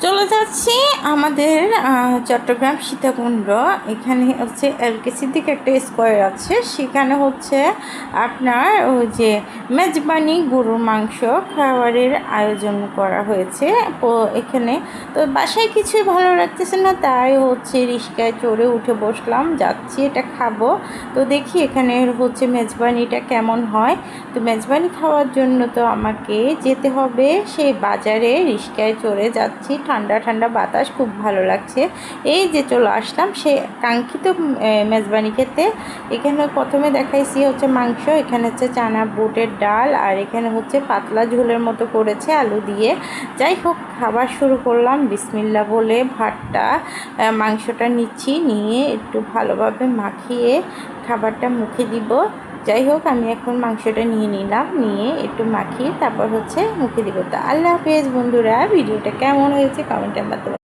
চলে যাচ্ছি আমাদের চট্টগ্রাম সীতাকুণ্ড। এখানে হচ্ছে এলকেসি থেকে একটা স্কোয়ার আছে, সেখানে হচ্ছে আপনার ওই যে মেজবানি গরুর মাংস খাবারের আয়োজন করা হয়েছে। তো এখানে তো বাসায় কিছুই ভালো লাগতেছে না, তাই হচ্ছে রিক্সায় চড়ে উঠে বসলাম, যাচ্ছি এটা খাবো। তো দেখি এখানে হচ্ছে মেজবানিটা কেমন হয়। তো মেজবানি খাওয়ার জন্য তো আমাকে যেতে হবে সেই বাজারে। রিক্সায় চড়ে যাচ্ছি, ঠান্ডা ঠান্ডা বাতাস, খুব ভালো লাগছে। এই যে চলে আসলাম সে কাঙ্ক্ষিত মেজবানি খেতে। এখানে প্রথমে দেখাইছি হচ্ছে মাংস, এখানে হচ্ছে চানা বুটের ডাল, আর এখানে হচ্ছে পাতলা ঝোলের মতো করেছে আলু দিয়ে। যাই হোক, খাবার শুরু করলাম বিসমিল্লা বলে। ভাতটা মাংসটা নিচ্ছি, নিয়ে একটু ভালোভাবে মাখিয়ে খাবারটা মুখে দিব। যাই হোক, আমি এখন মাংসটা নিয়ে নিলাম, নিয়ে একটু মাখিয়ে তারপর হচ্ছে মুখে দিব। তো আল্লাহ হাফেজ বন্ধুরা, ভিডিওটা কেমন হয়েছে কমেন্টের মাধ্যমে